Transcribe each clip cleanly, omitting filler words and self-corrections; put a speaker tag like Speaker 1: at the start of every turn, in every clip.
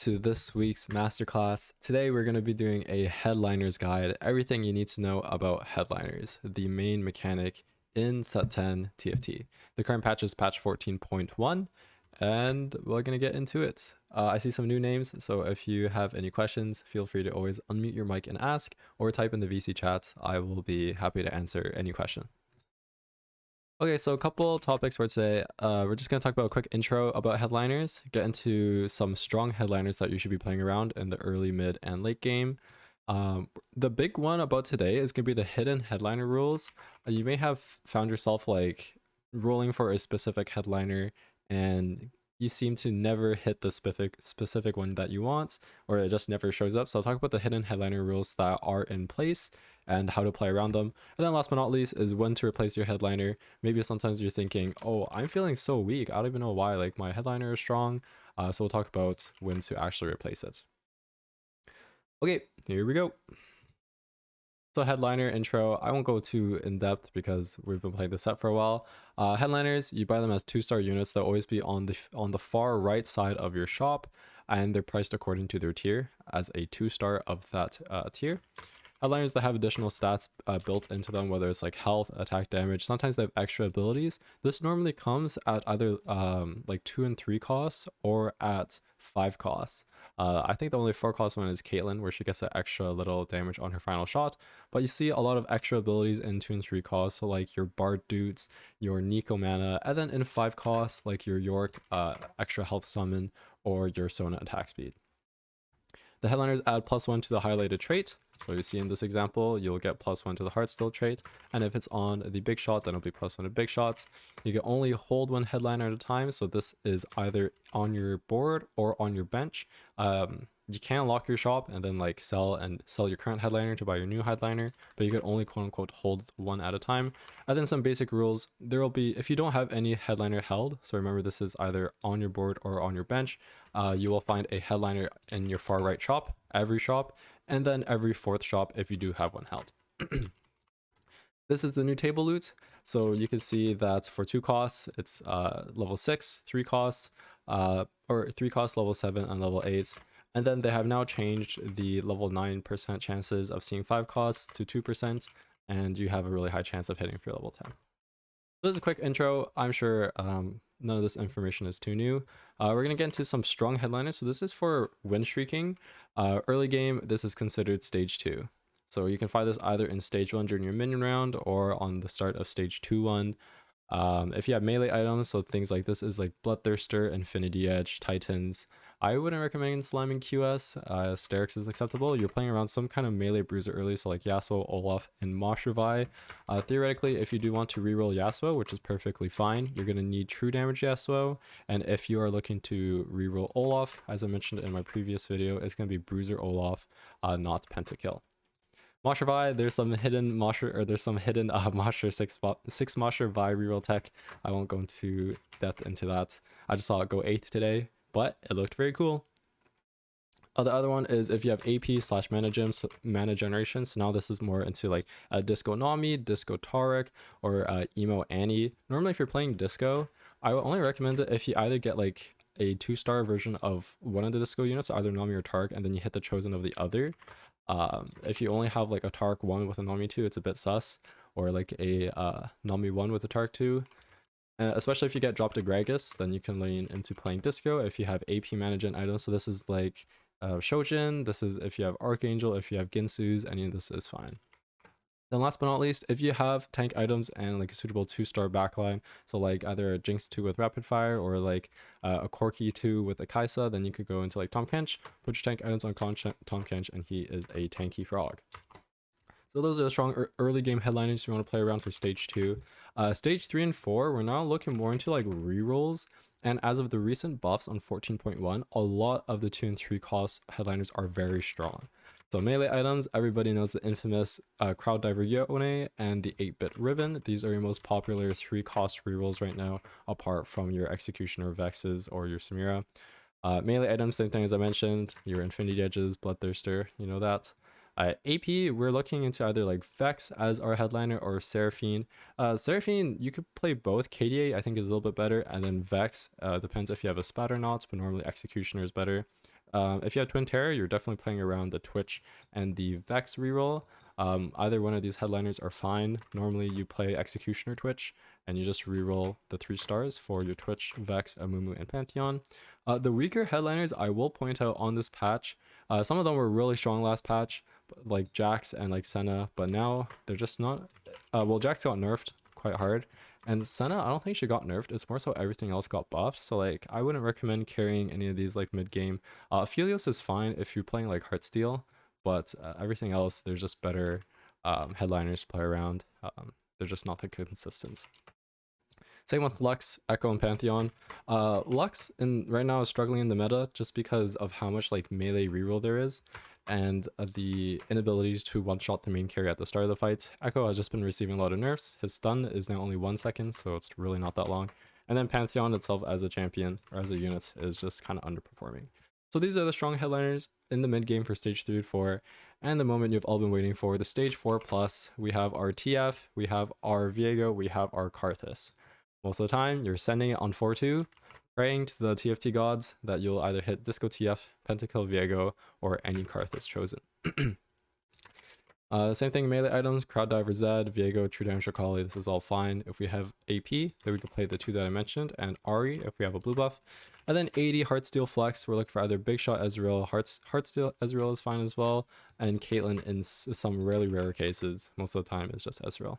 Speaker 1: to this week's masterclass. Today we're going to be doing a headliners guide, everything you need to know about headliners, the main mechanic in set 10 TFT. The current patch is patch 14.1 and we're going to get into it. I see some new names, so if you have any questions, feel free to always unmute your mic and ask, or type in the VC chat. I will be happy to answer any question. Okay, so a couple topics for today. We're just going to talk about a quick intro about headliners, get into some strong headliners that you should be playing around in the early, mid, and late game. The big one about today is going to be the hidden headliner rules. You may have found yourself like rolling for a specific headliner and you seem to never hit the specific one that you want, or it just never shows up. So I'll talk about the hidden headliner rules that are in place and how to play around them. And then last but not least is when to replace your headliner. Maybe sometimes you're thinking, oh, I'm feeling so weak, I don't even know why, like my headliner is strong. So we'll talk about when to actually replace it. Okay, here we go. So headliner intro, I won't go too in depth because we've been playing this set for a while. Headliners, you buy them as 2-star units. They'll always be on the far right side of your shop, and they're priced according to their tier as a 2-star of that tier. Headliners that have additional stats built into them, whether it's like health, attack, damage. Sometimes they have extra abilities. This normally comes at either like 2 and 3 costs or at 5 costs. I think the only 4 cost one is Caitlyn, where she gets an extra little damage on her final shot. But you see a lot of extra abilities in 2 and 3 costs, so like your Bard Dudes, your Nico Mana, and then in 5 costs, like your York extra health summon, or your Sona attack speed. The headliners add +1 to the highlighted trait. So you see in this example, you'll get +1 to the Heartsteel trait. And if it's on the big shot, then it'll be +1 to big shots. You can only hold one headliner at a time. So this is either on your board or on your bench. You can lock your shop and then like sell your current headliner to buy your new headliner, but you can only quote unquote hold one at a time. And then some basic rules. There will be, if you don't have any headliner held, so remember this is either on your board or on your bench, you will find a headliner in your far right shop, every shop, and then every 4th shop if you do have one held. This is the new table loot. So you can see that for 2 costs, it's level 6, 3 costs, or 3 costs, level 7, and level 8. And then they have now changed the level 9% chances of seeing 5 costs to 2%, and you have a really high chance of hitting for level 10. This is a quick intro. I'm sure none of this information is too new. We're going to get into some strong headliners. So this is for win streaking. Early game, this is considered stage 2. So you can find this either in stage 1 during your minion round or on the start of stage 2-1. If you have melee items, so things like this is like Bloodthirster, Infinity Edge, Titans, I wouldn't recommend slamming QS. Sterix is acceptable. You're playing around some kind of melee bruiser early, so like Yasuo, Olaf, and Mashravai. Theoretically, if you do want to reroll Yasuo, which is perfectly fine, you're going to need true damage Yasuo. And if you are looking to reroll Olaf, as I mentioned in my previous video, it's going to be Bruiser Olaf, not Pentakill. Mashravai, there's some hidden Mashra, or there's some hidden Mashra 6 Mashravai reroll tech. I won't go into depth into that. I just saw it go 8th today, but it looked very cool. The other one is if you have AP/mana generation. So now this is more into like Disco Nami, Disco Tarek, or Emo Annie. Normally if you're playing Disco, I would only recommend it if you either get like a 2-star version of one of the Disco units, either Nami or Tarek, and then you hit the chosen of the other. If you only have like a Tarek 1 with a Nami 2, it's a bit sus, or like a Nami 1 with a Tarek 2. Especially if you get dropped to Gragas, then you can lean into playing Disco if you have AP management items. So this is like Shojin, this is if you have Archangel, if you have Ginsu's, any of this is fine. Then last but not least, if you have tank items and like a suitable 2-star backline, so like either a Jinx 2 with Rapid Fire or like a Corki 2 with a Kaisa, then you could go into like Tahm Kench, put your tank items on Tahm Kench, and he is a tanky frog. So those are the strong early game headliners you want to play around for stage 2. Stage 3 and 4, we're now looking more into like rerolls. And as of the recent buffs on 14.1, a lot of the 2 and 3 cost headliners are very strong. So melee items, everybody knows the infamous Crowd Diver Yone and the 8-bit Riven. These are your most popular 3 cost rerolls right now, apart from your Executioner Vexes or your Samira. Melee items, same thing as I mentioned, your Infinity Edges, Bloodthirster, you know that. AP, we're looking into either like Vex as our headliner or Seraphine. Seraphine, you could play both. KDA I think is a little bit better, and then Vex depends if you have a spat or not, but normally Executioner is better. If you have Twin Terror, you're definitely playing around the Twitch and the Vex reroll. Either one of these headliners are fine. Normally you play Executioner Twitch and you just reroll the 3 stars for your Twitch, Vex, Amumu, and Pantheon. The weaker headliners, I will point out on this patch, some of them were really strong last patch, like Jax and like Senna, but now they're just not. Well, Jax got nerfed quite hard, and Senna, I don't think she got nerfed. It's more so everything else got buffed. So like, I wouldn't recommend carrying any of these like mid game. Phelios is fine if you're playing like Heartsteel, but everything else, there's just better headliners to play around. They're just not that consistent. Same with Lux, Echo, and Pantheon. Lux right now is struggling in the meta just because of how much like melee reroll there is, and the inability to one-shot the main carry at the start of the fight. Echo has just been receiving a lot of nerfs. His stun is now only 1 second, so it's really not that long. And then Pantheon itself as a champion, or as a unit, is just kind of underperforming. So these are the strong headliners in the mid game for stage 3 and 4, and the moment you've all been waiting for, the stage 4 plus. We have our TF, we have our Viego, we have our Karthus. Most of the time, you're sending it on 4-2, praying to the TFT gods that you'll either hit Disco TF, Pentakill Viego, or any Karthus chosen. Same thing, melee items, Crowd Diver Zed, Viego, True Damage Akali, this is all fine. If we have AP, then we can play the 2 that I mentioned, and Ari if we have a blue buff. And then 80 Heartsteel Flex, we're looking for either Big Shot Ezreal, Heartsteel Ezreal is fine as well, and Caitlyn in some really rare cases. Most of the time it's just Ezreal.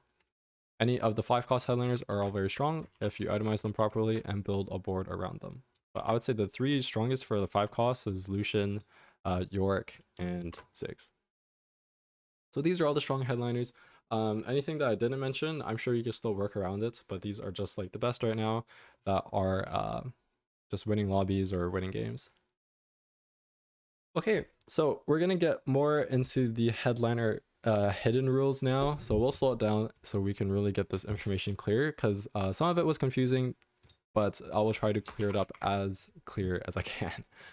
Speaker 1: Any of the 5-cost headliners are all very strong if you itemize them properly and build a board around them. But I would say the 3 strongest for the 5 costs is Lucian, Yorick, and Ziggs. So these are all the strong headliners. Anything that I didn't mention, I'm sure you can still work around it, but these are just like the best right now that are just winning lobbies or winning games. Okay, so we're gonna get more into the headliner hidden rules now, so we'll slow it down so we can really get this information clear, because some of it was confusing, but I will try to clear it up as clear as I can.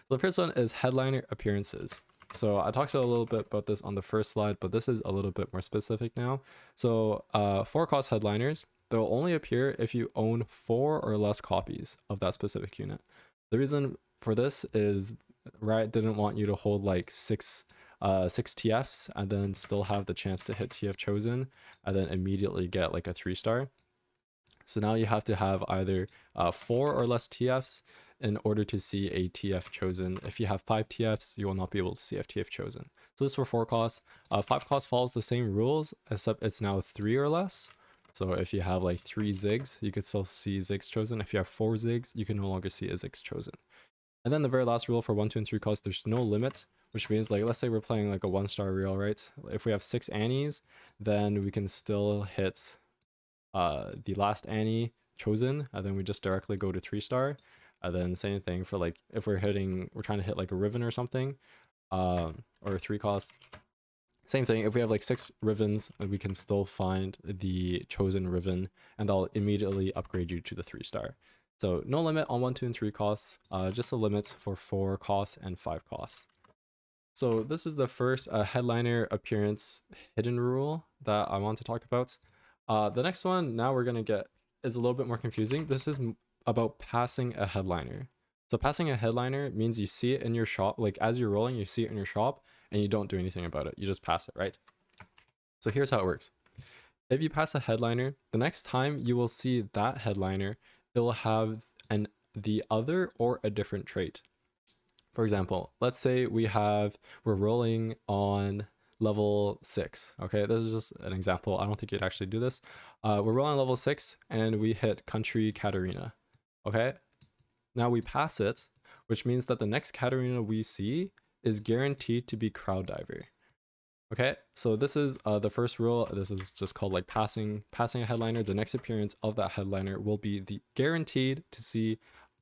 Speaker 1: So the first one is headliner appearances. So I talked a little bit about this on the first slide, but this is a little bit more specific now. So 4-cost headliners, they'll only appear if you own 4 or less copies of that specific unit. The reason for this is Riot didn't want you to hold like 6 TFs and then still have the chance to hit TF chosen and then immediately get like a 3-star. So now you have to have either 4 or less TFs in order to see a TF chosen. If you have 5 TFs, you will not be able to see a TF chosen. So this is for 4 costs. 5 costs follows the same rules, except it's now 3 or less. So if you have like 3 Ziggs, you could still see Ziggs chosen. If you have 4 Ziggs, you can no longer see a Ziggs chosen. And then the very last rule for 1, 2, and 3 costs, there's no limit, which means like, let's say we're playing like a 1-star reel, right? If we have 6 Annies, then we can still hit the last Annie chosen, and then we just directly go to 3-star. And then same thing for like, if we're trying to hit like a Riven or something, or 3 costs. Same thing, if we have like 6 Rivens, we can still find the chosen Riven, and they'll immediately upgrade you to the 3-star. So no limit on 1, 2, and 3 costs, just a limit for 4 costs and 5 costs. So this is the first headliner appearance hidden rule that I want to talk about. The next one, now we're gonna get, it's a little bit more confusing. This is about passing a headliner. So passing a headliner means you see it in your shop, like as you're rolling, you see it in your shop and you don't do anything about it. You just pass it, right? So here's how it works. If you pass a headliner, the next time you will see that headliner, it will have the other or a different trait. For example, let's say we're rolling on level 6. Okay, this is just an example. I don't think you'd actually do this. We're rolling on level 6 and we hit Country Katarina. Okay, now we pass it, which means that the next Katarina we see is guaranteed to be Crowd Diver. Okay, so this is the first rule. This is just called like passing a headliner. The next appearance of that headliner will be guaranteed to see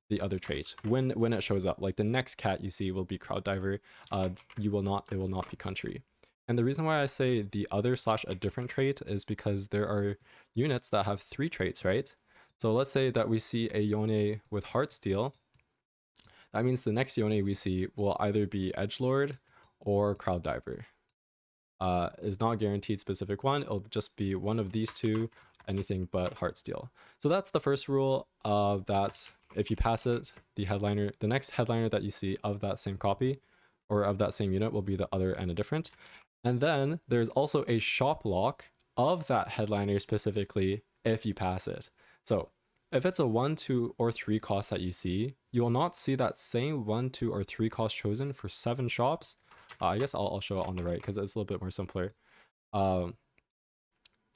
Speaker 1: the other trait when it shows up. Like the next cat you see will be Crowd Diver. It will not be Country. And the reason why I say the other / a different trait is because there are units that have 3 traits, right? So let's say that we see a Yone with Heartsteel. That means the next Yone we see will either be Edgelord or Crowd Diver. Is not guaranteed specific one. It'll just be one of these 2, anything but Heartsteel. So that's the first rule, that if you pass it, the next headliner that you see of that same copy or of that same unit will be the other and a different. And then there's also a shop lock of that headliner specifically if you pass it. So if it's a 1, 2, or 3 cost that you see, you will not see that same 1, 2, or 3 cost chosen for 7 shops. I guess I'll show it on the right because it's a little bit more simpler.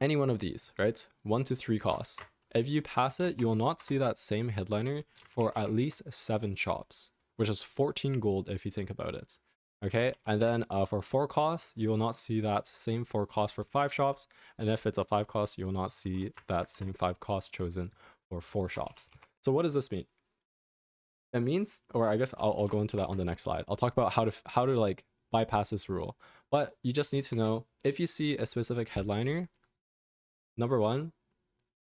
Speaker 1: Any one of these, right? 1 to 3 costs. If you pass it, you will not see that same headliner for at least 7 shops, which is 14 gold if you think about it. Okay, and then for 4 costs, you will not see that same 4 costs for 5 shops. And if it's a 5 cost, you will not see that same 5 costs chosen for 4 shops. So what does this mean? It means, or I guess I'll go into that on the next slide. I'll talk about how to like bypass this rule. But you just need to know, if you see a specific headliner, number one,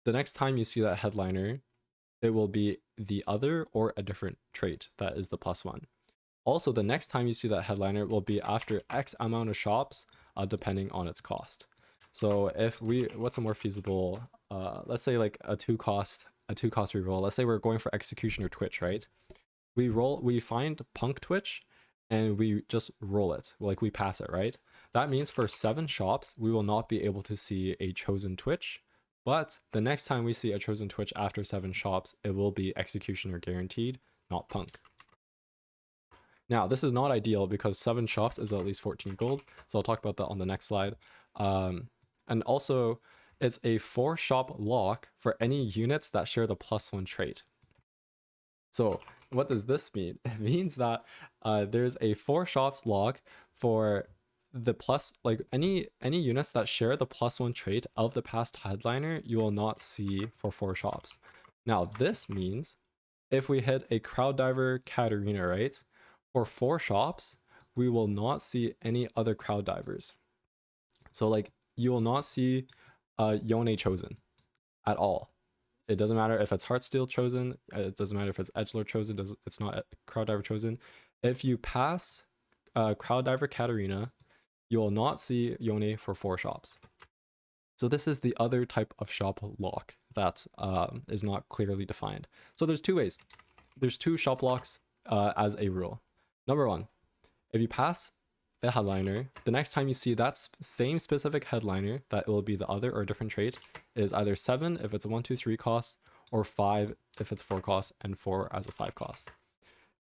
Speaker 1: the next time you see that headliner, it will be the other or a different trait that is the +1. Also, the next time you see that headliner will be after X amount of shops, depending on its cost. So if what's a more feasible, let's say like a two cost reroll. Let's say we're going for execution or Twitch, right? We find Punk Twitch and we just roll it, like we pass it, right? That means for 7 shops, we will not be able to see a chosen Twitch, but the next time we see a chosen Twitch after 7 shops, it will be executioner guaranteed, not Punk. Now, this is not ideal because 7 shops is at least 14 gold, so I'll talk about that on the next slide. And also, it's a 4 shop lock for any units that share the +1 trait. So what does this mean? It means that there's a 4 shops lock for the any units that share the +1 trait of the past headliner, you will not see for 4 shops. Now, this means if we hit a Crowd Diver Katarina, right? For 4 shops, we will not see any other Crowd Divers. So like you will not see Yone chosen at all. It doesn't matter if it's Heartsteel chosen, it doesn't matter if it's Edgelord chosen, it's not Crowd Diver chosen. If you pass Crowd Diver Katarina, you will not see Yone for 4 shops. So this is the other type of shop lock that is not clearly defined. So there's 2 ways. There's 2 shop locks as a rule. Number 1, if you pass a headliner, the next time you see that same specific headliner, that will be the other or different trait, is either 7 if it's a 1, 2, 3 cost, or 5 if it's 4 cost, and 4 as a 5 cost.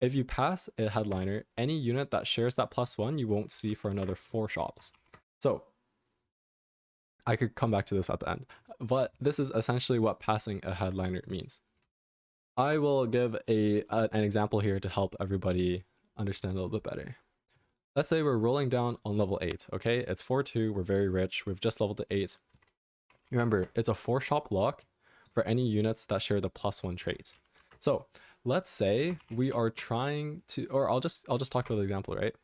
Speaker 1: If you pass a headliner, any unit that shares that +1, you won't see for another 4 shops. So I could come back to this at the end, but this is essentially what passing a headliner means. I will give an example here to help everybody understand a little bit better. Let's say we're rolling down on level 8, okay? It's 4-2, we're very rich, we've just leveled to 8. Remember, it's a 4 shop lock for any units that share the +1 trait. So let's say we are trying to, or I'll just talk about the example, right?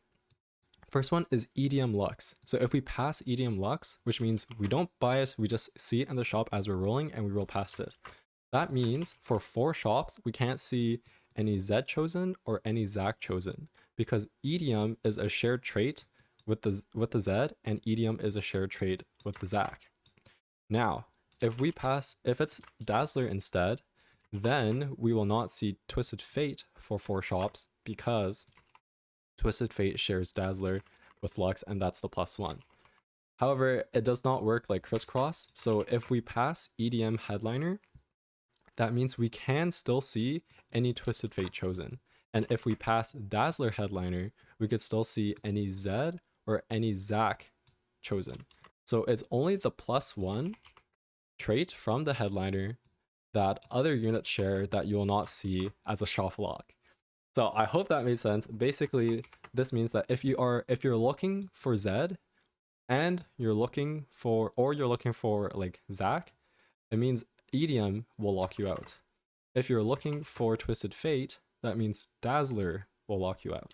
Speaker 1: First one is EDM Lux. So if we pass EDM Lux, which means we don't buy it, we just see it in the shop as we're rolling and we roll past it. That means for 4 shops, we can't see any Zed chosen or any Zac chosen, because EDM is a shared trait with the Zed and EDM is a shared trait with the Zac. Now, if it's Dazzler instead, then we will not see Twisted Fate for 4 shops because Twisted Fate shares Dazzler with Lux and that's the +1. However, it does not work like Crisscross, so if we pass EDM Headliner, that means we can still see any Twisted Fate chosen. And if we pass Dazzler Headliner, we could still see any Zed or any Zac chosen. So it's only the +1 trait from the headliner that other units share that you will not see as a shop lock. So I hope that made sense. Basically, this means that if you're looking for Zed and you're looking for like Zac, it means EDM will lock you out. If you're looking for Twisted Fate, that means Dazzler will lock you out.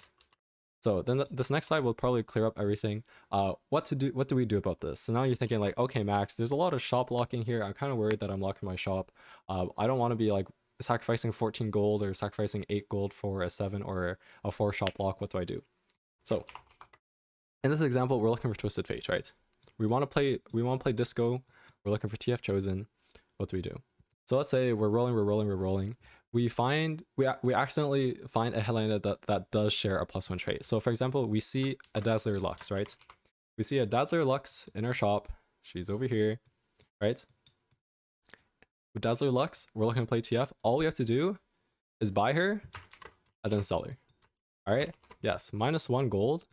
Speaker 1: So then this next slide will probably clear up everything. What do we do about this? So now you're thinking like, okay, Max, there's a lot of shop locking here. I'm kind of worried that I'm locking my shop. I don't want to be like sacrificing 14 gold or sacrificing 8 gold for a 7 or a 4 shop lock. What do I do? So in this example, we're looking for Twisted Fate, right? We want to play Disco. We're looking for TF chosen. What do we do? So let's say we're rolling. we accidentally find a headliner that does share a +1 trait. So for example, we see a Dazzler Lux, right? We see a Dazzler Lux in our shop. She's over here, right? With Dazzler Lux, we're looking to play TF. All we have to do is buy her and then sell her. All right? Yes, -1 gold.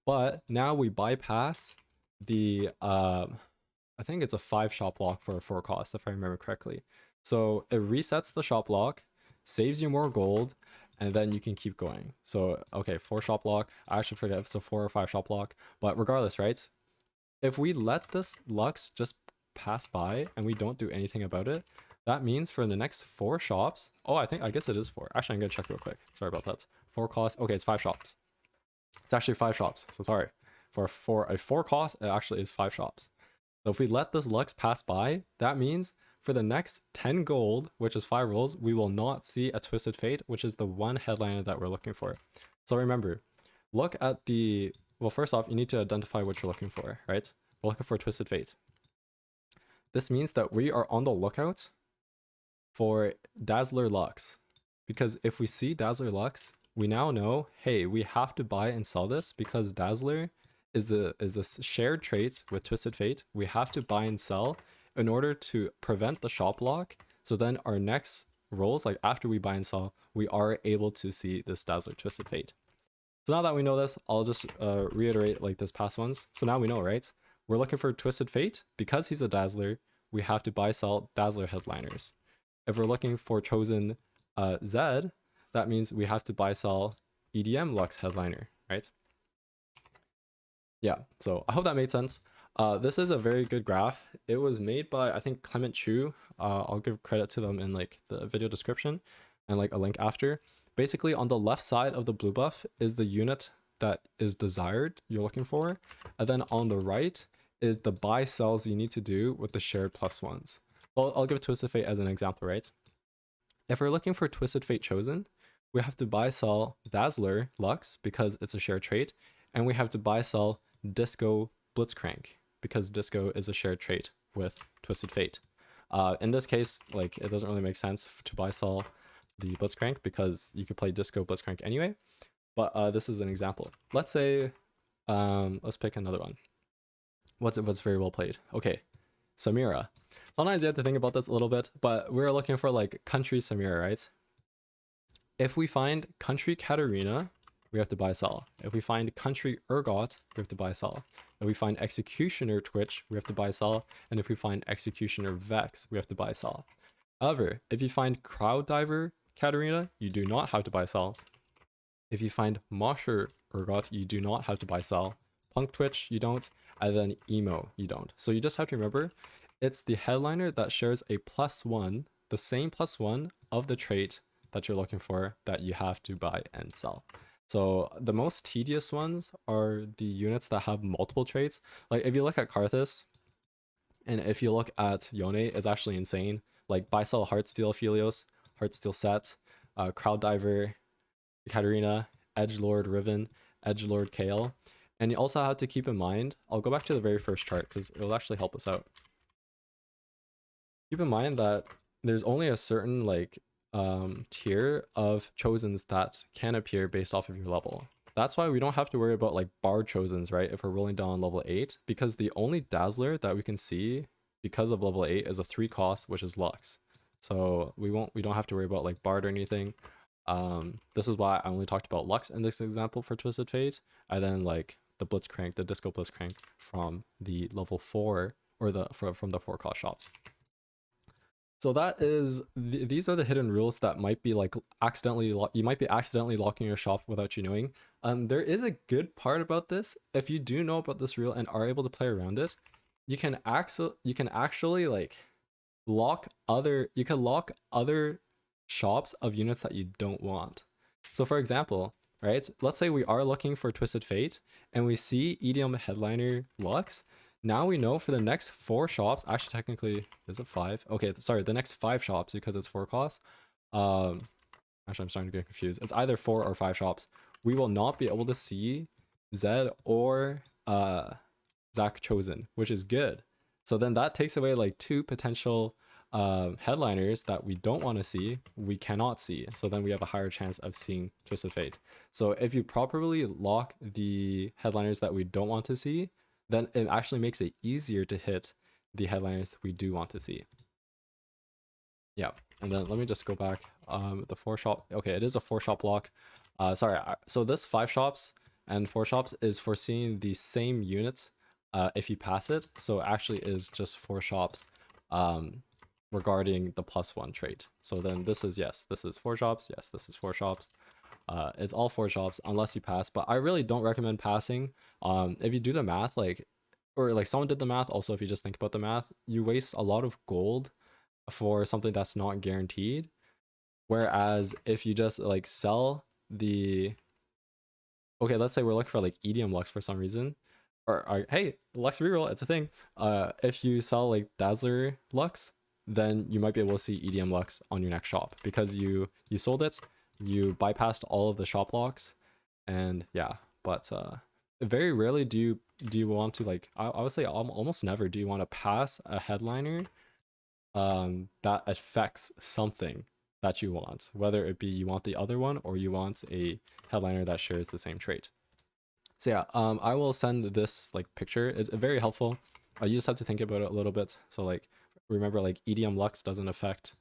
Speaker 1: But now we bypass the I think it's a 5 shop lock for a 4 cost, if I remember correctly. So it resets the shop lock, saves you more gold, and then you can keep going. So, okay, 4 shop lock. I actually forget if it's a 4 or 5 shop lock. But regardless, right? If we let this Lux just pass by and we don't do anything about it, that means for the next 4 shops. Oh, I guess it is 4. Actually, I'm going to check real quick. Sorry about that. 4 cost. Okay, it's 5 shops. It's actually 5 shops. So sorry. For a 4 cost, it actually is 5 shops. So if we let this Lux pass by, that means for the next 10 gold, which is 5 rolls, we will not see a Twisted Fate, which is the one headliner that we're looking for. So remember, look at the... Well, first off, you need to identify what you're looking for, right? We're looking for Twisted Fate. This means that we are on the lookout for Dazzler Lux. Because if we see Dazzler Lux, we now know, hey, we have to buy and sell this because Dazzler is this shared trait with Twisted Fate. We have to buy and sell in order to prevent the shop lock. So then our next rolls, like after we buy and sell, we are able to see this Dazzler Twisted Fate. So now that we know this, I'll just reiterate like this past ones. So now we know, right? We're looking for Twisted Fate. Because he's a Dazzler, we have to buy sell Dazzler headliners. If we're looking for Chosen Z, that means we have to buy sell EDM Lux headliner, right? Yeah, so I hope that made sense. This is a very good graph. It was made by, I think, Clement Chu. I'll give credit to them in like the video description and like a link after. Basically, on the left side of the blue buff is the unit that is desired, you're looking for. And then on the right is the buy sells you need to do with the shared +1s. Well, I'll give Twisted Fate as an example, right? If we're looking for Twisted Fate Chosen, we have to buy sell Dazzler Lux because it's a shared trait. And we have to buy sell Disco Blitzcrank because Disco is a shared trait with Twisted Fate. In this case, like it doesn't really make sense to buy sell the Blitzcrank because you could play Disco Blitzcrank anyway. But this is an example. Let's say, let's pick another one. What's very well played? Okay, Samira. Sometimes you have to think about this a little bit, but we're looking for like country Samira, right? If we find country Katarina, we have to buy sell. If we find country Urgot, we have to buy sell. If we find executioner Twitch, we have to buy sell. And if we find executioner Vex, we have to buy sell. However, if you find crowd diver Katarina, you do not have to buy sell. If you find Mosher Urgot, you do not have to buy sell. Punk Twitch, you don't. And then emo, you don't. So you just have to remember, it's the headliner that shares a +1, the same +1 of the trait that you're looking for that you have to buy and sell. So the most tedious ones are the units that have multiple traits. Like if you look at Karthus, and if you look at Yone, it's actually insane. Like buy sell Heartsteel Phelios, Heartsteel Set, Crowd Diver, Katarina, Edgelord Riven, Edgelord Kale. And you also have to keep in mind, I'll go back to the very first chart because it'll actually help us out. Keep in mind that there's only a certain like tier of chosens that can appear based off of your level. That's why we don't have to worry about like bard chosens, right? If we're rolling down level 8, because the only Dazzler that we can see because of level 8 is a 3 cost, which is Lux. So we don't have to worry about like bard or anything. This is why I only talked about Lux in this example for Twisted Fate, and then like the Blitzcrank, the Disco Blitzcrank from the level 4 or from the 4 cost shops. So that is, these are the hidden rules that might be like you might be accidentally locking your shop without you knowing. There is a good part about this. If you do know about this rule and are able to play around it, you can actually like lock other shops of units that you don't want. So for example, right, let's say we are looking for Twisted Fate and we see EDM Headliner Lux. Now we know for the next 4 shops, actually technically, is it 5? Okay, sorry, the next 5 shops because it's 4 costs. Actually, I'm starting to get confused. It's either 4 or 5 shops. We will not be able to see Zed or Zach Chosen, which is good. So then that takes away like 2 potential headliners that we don't want to see, we cannot see. So then we have a higher chance of seeing Twisted Fate. So if you properly lock the headliners that we don't want to see, then it actually makes it easier to hit the headliners we do want to see. Yeah, and then let me just go back. The 4 shop, okay, it is a 4 shop block. So this 5 shops and 4 shops is for seeing the same units if you pass it. So it actually is just 4 shops regarding the +1 trait. So then this is, yes, this is 4 shops. Yes, this is 4 shops. It's all 4 shops unless you pass, but I really don't recommend passing. If you do the math, or like someone did the math, also if you just think about the math, you waste a lot of gold for something that's not guaranteed. Whereas if you just like sell the, okay, let's say we're looking for like EDM Lux for some reason, or hey, Lux reroll, it's a thing. If you sell like Dazzler Lux, then you might be able to see EDM Lux on your next shop because you sold it, you bypassed all of the shop locks, and yeah. But very rarely do you want to, like, I would say almost never do you want to pass a headliner that affects something that you want, whether it be you want the other one or you want a headliner that shares the same trait. So yeah, I will send this like picture. It's very helpful. You just have to think about it a little bit. So like, remember, like EDM Lux doesn't affect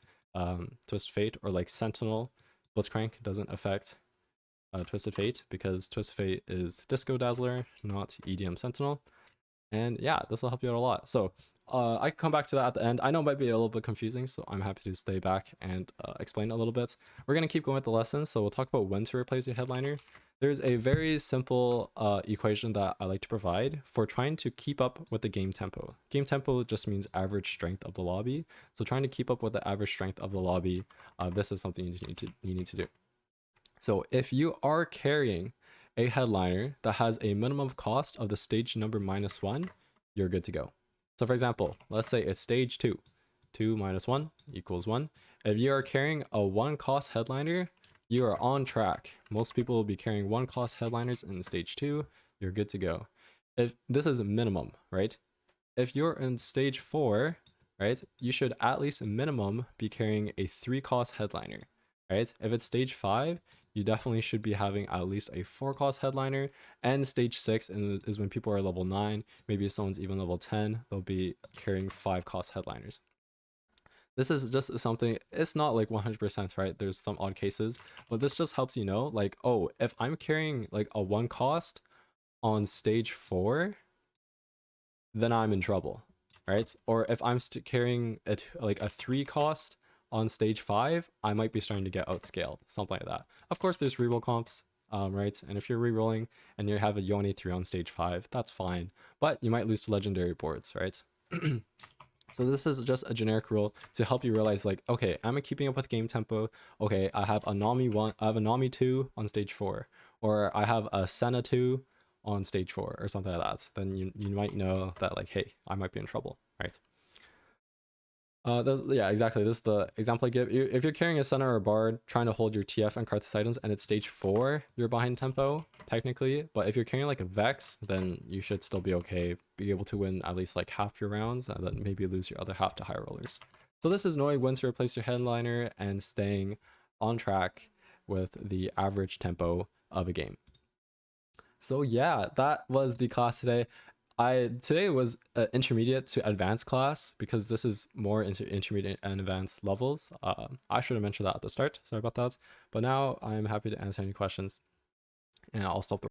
Speaker 1: Twisted Fate, or like Sentinel Blitzcrank doesn't affect Twisted Fate, because Twisted Fate is Disco Dazzler, not EDM Sentinel. And yeah, this will help you out a lot. So I can come back to that at the end. I know it might be a little bit confusing, so I'm happy to stay back and explain a little bit. We're going to keep going with the lessons, so we'll talk about when to replace your headliner. There's a very simple equation that I like to provide for trying to keep up with the game tempo. Game tempo just means average strength of the lobby. So trying to keep up with the average strength of the lobby, this is something you need to do. So if you are carrying a headliner that has a minimum cost of the stage number -1, you're good to go. So for example, let's say it's stage 2. 2 minus 1 equals 1. If you are carrying a 1 cost headliner, you are on track. Most people will be carrying 1 cost headliners in stage 2. You're good to go. If this is a minimum, right? If you're in stage 4, right, you should at least minimum be carrying a 3 cost headliner, right? If it's stage 5, you definitely should be having at least a 4 cost headliner. And stage 6 is when people are level 9, maybe if someone's even level 10, they'll be carrying 5 cost headliners. This is just something, it's not like 100%, right? There's some odd cases, but this just helps you know, like, oh, if I'm carrying like a 1 cost on stage 4, then I'm in trouble, right? Or if I'm carrying like a 3 cost on stage 5, I might be starting to get outscaled, something like that. Of course, there's reroll comps, right? And if you're rerolling and you have a Yoni 3 on stage 5, that's fine, but you might lose to legendary boards, right? So this is just a generic rule to help you realize, like, okay, am I keeping up with game tempo? Okay, I have a Nami 1, I have a Nami 2 on stage 4, or I have a Senna 2 on stage 4, or something like that. Then you might know that, like, hey, I might be in trouble, right? Yeah, exactly. This is the example I give. If you're carrying a Senna or a Bard, trying to hold your TF and Karthus items, and it's stage 4, you're behind tempo, technically. But if you're carrying like a Vex, then you should still be okay, be able to win at least like half your rounds, and then maybe lose your other half to high rollers. So this is knowing when to replace your headliner and staying on track with the average tempo of a game. So yeah, that was the class today. Today was an intermediate to advanced class because this is more into intermediate and advanced levels. I should have mentioned that at the start. Sorry about that. But now I'm happy to answer any questions, and I'll stop the